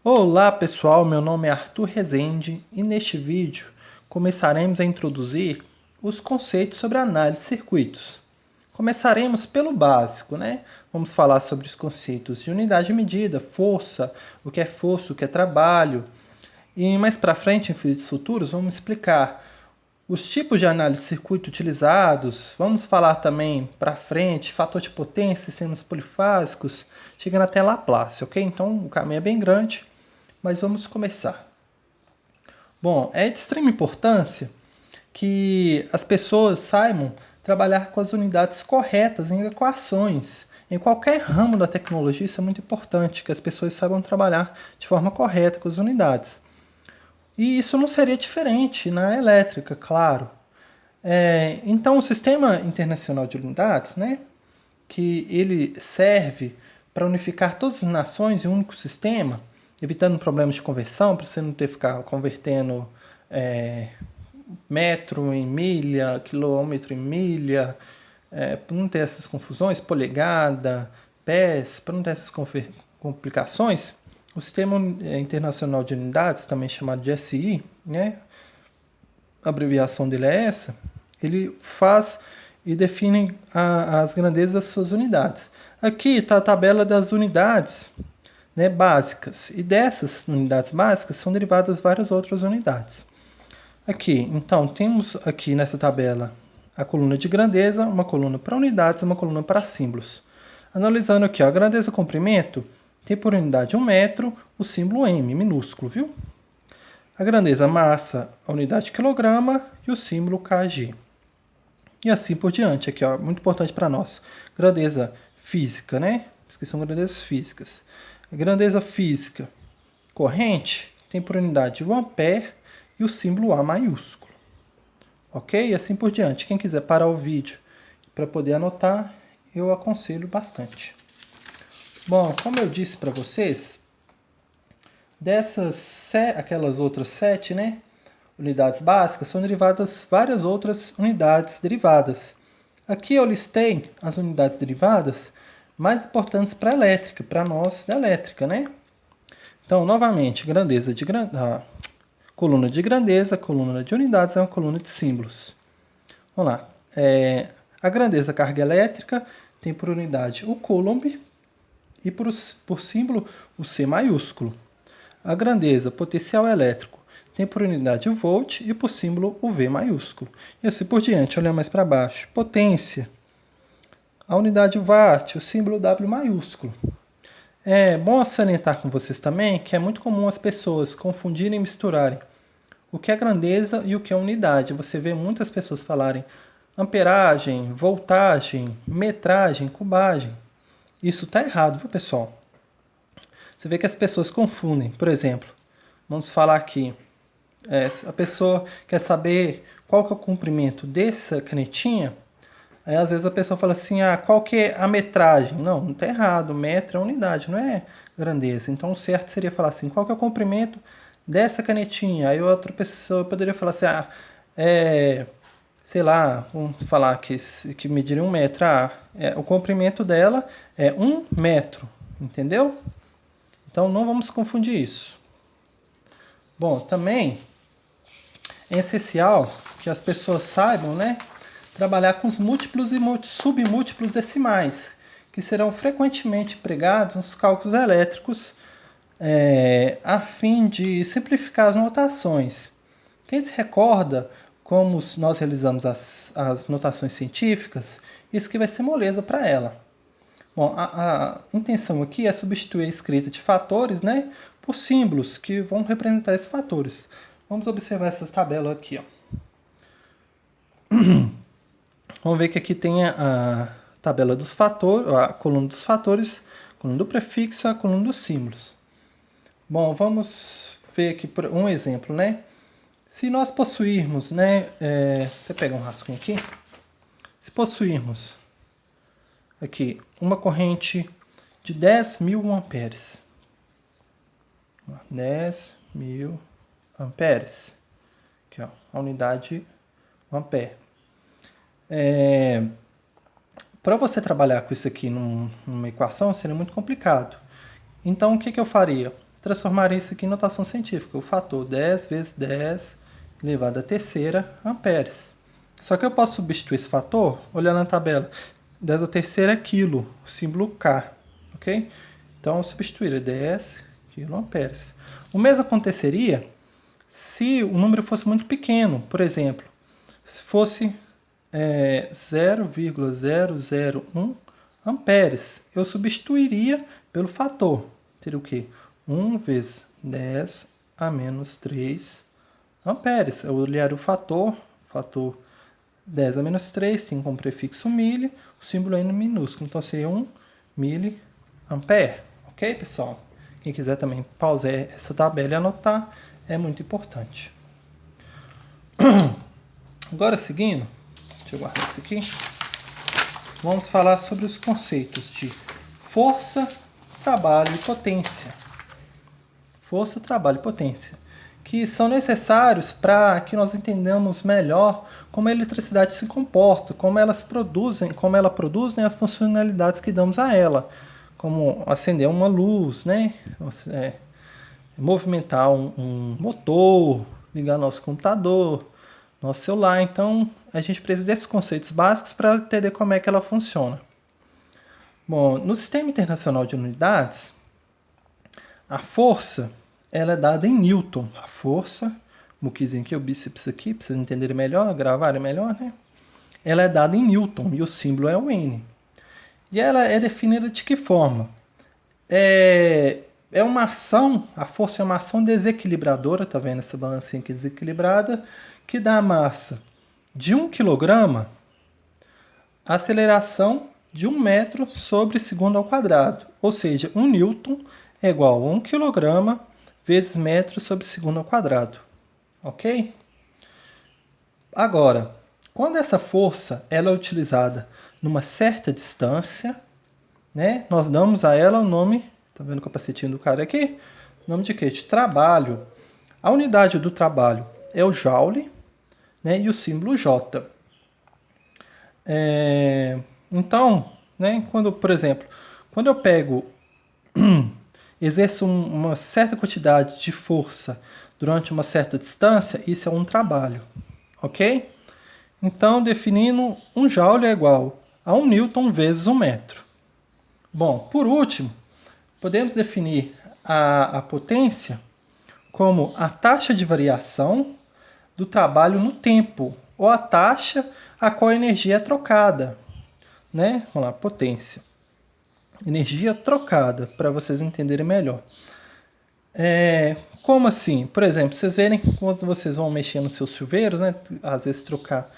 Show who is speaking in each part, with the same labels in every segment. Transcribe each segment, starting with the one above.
Speaker 1: Olá pessoal, meu nome é Arthur Rezende e neste vídeo começaremos a introduzir os conceitos sobre análise de circuitos. Começaremos pelo básico, né? Vamos falar sobre os conceitos de unidade de medida, força, o que é trabalho. E mais para frente, em vídeos futuros, vamos explicar os tipos de análise de circuito utilizados. Vamos falar também para frente, fator de potência, sistemas polifásicos, chegando até Laplace, ok? Então o caminho é bem grande, mas vamos começar. Bom, é de extrema importância que as pessoas saibam trabalhar com as unidades corretas em equações. Em qualquer ramo da tecnologia, isso é muito importante, que as pessoas saibam trabalhar de forma correta com as unidades. E isso não seria diferente na elétrica, claro. Então, o Sistema Internacional de Unidades, né, que ele serve para unificar todas as nações em um único sistema, evitando problemas de conversão, para você não ter que ficar convertendo metro em milha, quilômetro em milha, para não ter essas confusões, polegada, pés, para não ter essas complicações. O Sistema Internacional de Unidades, também chamado de SI, né, a abreviação dele é essa, ele faz e define as grandezas das suas unidades. Aqui está a tabela das unidades, né, básicas, e dessas unidades básicas são derivadas várias outras unidades. Aqui, então, temos aqui nessa tabela a coluna de grandeza, uma coluna para unidades e uma coluna para símbolos. Analisando aqui, ó, a grandeza comprimento tem por unidade 1 metro o símbolo M, minúsculo, viu? A grandeza massa, a unidade quilograma e o símbolo kg. E assim por diante, aqui, ó, muito importante para nós. Grandeza física, né? Que são grandezas físicas. A grandeza física corrente tem por unidade o ampere e o símbolo A maiúsculo. Ok? E assim por diante. Quem quiser parar o vídeo para poder anotar, eu aconselho bastante. Bom, como eu disse para vocês, aquelas outras 7, né, unidades básicas, são derivadas várias outras unidades derivadas. Aqui eu listei as unidades derivadas mais importantes para a elétrica, para nós da elétrica, né? Então, novamente, coluna de grandeza, coluna de unidades é uma coluna de símbolos. Vamos lá. A grandeza carga elétrica tem por unidade o coulomb e por símbolo o C maiúsculo. A grandeza potencial elétrico tem por unidade o volt e por símbolo o V maiúsculo. E assim por diante, olhando mais para baixo. Potência, a unidade watt, o símbolo W maiúsculo. É bom salientar com vocês também que é muito comum as pessoas confundirem e misturarem o que é grandeza e o que é unidade. Você vê muitas pessoas falarem amperagem, voltagem, metragem, cubagem. Isso está errado, viu, pessoal? Você vê que as pessoas confundem. Por exemplo, vamos falar aqui. A pessoa quer saber qual que é o comprimento dessa canetinha. Aí às vezes a pessoa fala assim, qual que é a metragem? Não está errado. Metro é unidade, não é grandeza. Então o certo seria falar assim, qual que é o comprimento dessa canetinha? Aí outra pessoa poderia falar assim, sei lá, vamos falar que mediria 1 metro. O comprimento dela é 1 metro, entendeu? Então não vamos confundir isso. Bom, também é essencial que as pessoas saibam, né, trabalhar com os múltiplos e submúltiplos decimais, que serão frequentemente empregados nos cálculos elétricos a fim de simplificar as notações. Quem se recorda como nós realizamos as notações científicas, isso que vai ser moleza para ela. Bom, a intenção aqui é substituir a escrita de fatores, né, por símbolos que vão representar esses fatores. Vamos observar essas tabelas aqui, ó. Vamos ver que aqui tem a tabela dos fatores, a coluna dos fatores, a coluna do prefixo e a coluna dos símbolos. Bom, vamos ver aqui um exemplo, né? Se nós possuirmos, né, deixa eu pegar um rascunho aqui. Se possuirmos aqui uma corrente de 10.000 amperes. 10.000 amperes. Aqui, ó, a unidade ampere. Para você trabalhar com isso aqui numa equação seria muito complicado. Então o que eu faria? transformaria isso aqui em notação científica. O fator 10 vezes 10 elevado à terceira amperes. Só que eu posso substituir esse fator, olhando na tabela. 10 à terceira é quilo, o símbolo K, ok? Então, eu substituiria 10 quiloamperes. O mesmo aconteceria se o número fosse muito pequeno. Por exemplo, se fosse 0,001 amperes, eu substituiria pelo fator. Teria o quê? 1 vezes 10 a menos 3 amperes. Eu olharia o fator 10 a menos 3, tem como prefixo milli, o símbolo N minúsculo. Então, seria 1 miliampere. Ok, pessoal? Quem quiser também pausar essa tabela e anotar, é muito importante. Agora, seguindo, deixa eu guardar isso aqui. Vamos falar sobre os conceitos de força, trabalho e potência. Força, trabalho e potência, que são necessários para que nós entendamos melhor como a eletricidade se comporta, como ela produz, as funcionalidades que damos a ela, como acender uma luz, né? Movimentar um motor, ligar nosso computador, nosso celular. Então, a gente precisa desses conceitos básicos para entender como é que ela funciona. Bom, no Sistema Internacional de Unidades, a força ela é dada em Newton. A força, como quiser aqui, o bíceps aqui, para vocês entenderem melhor, gravarem melhor, né? Ela é dada em Newton e o símbolo é o N. E ela é definida de que forma? É uma ação, a força é uma ação desequilibradora, tá vendo essa balancinha aqui desequilibrada, que dá a massa de 1 kg, a aceleração de 1 metro sobre segundo ao quadrado. Ou seja, 1 newton é igual a 1 kg vezes metro sobre segundo ao quadrado. Ok? Agora, quando essa força ela é utilizada numa certa distância, né, nós damos a ela o nome, tá vendo o capacetinho do cara aqui? O nome de quê? De trabalho. A unidade do trabalho é o joule, né, e o símbolo J. Então, né, por exemplo, quando eu pego, exerço uma certa quantidade de força durante uma certa distância, isso é um trabalho, ok? Então, definindo, um joule é igual a 1 newton vezes 1 metro. Bom, por último, podemos definir a potência como a taxa de variação do trabalho no tempo, ou a taxa a qual a energia é trocada, né? Vamos lá, potência. Energia trocada, para vocês entenderem melhor. Como assim? Por exemplo, vocês verem quando vocês vão mexer nos seus chuveiros, né? Às vezes trocar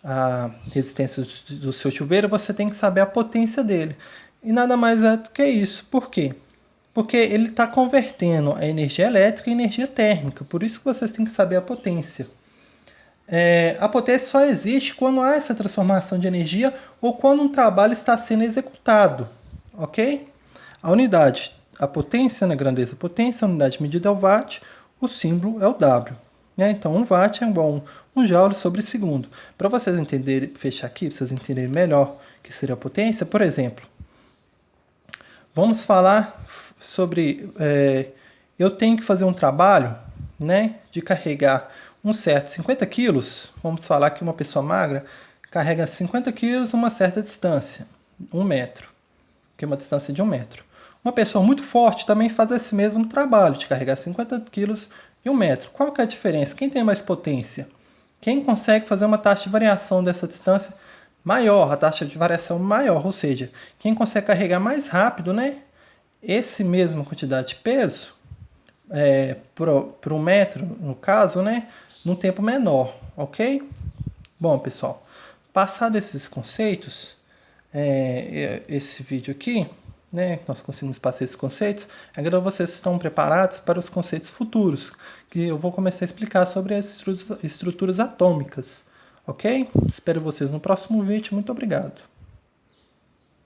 Speaker 1: a resistência do seu chuveiro, você tem que saber a potência dele. E nada mais é do que isso. Por quê? Porque ele está convertendo a energia elétrica em energia térmica. Por isso que vocês têm que saber a potência. A potência só existe quando há essa transformação de energia ou quando um trabalho está sendo executado. Ok? A unidade, a potência, na grandeza potência, a unidade medida é o watt, o símbolo é o W. Então, 1 watt é igual a 1 joule sobre segundo. Para vocês entenderem, fechar aqui, para vocês entenderem melhor o que seria a potência, por exemplo, vamos falar sobre, eu tenho que fazer um trabalho, né, de carregar um certo 50 quilos, vamos falar que uma pessoa magra carrega 50 quilos uma certa distância, 1 metro, que é uma distância de 1 metro. Uma pessoa muito forte também faz esse mesmo trabalho, de carregar 50 quilos e 1 metro. Qual que é a diferença? Quem tem mais potência? Quem consegue fazer uma taxa de variação dessa distância maior, a taxa de variação maior, ou seja, quem consegue carregar mais rápido, né, esse mesma quantidade de peso, por 1 metro, no caso, né, num tempo menor, ok? Bom, pessoal, passado esses conceitos, esse vídeo aqui, né, nós conseguimos passar esses conceitos, agora vocês estão preparados para os conceitos futuros, que eu vou começar a explicar sobre as estruturas atômicas, ok? Espero vocês no próximo vídeo, muito obrigado.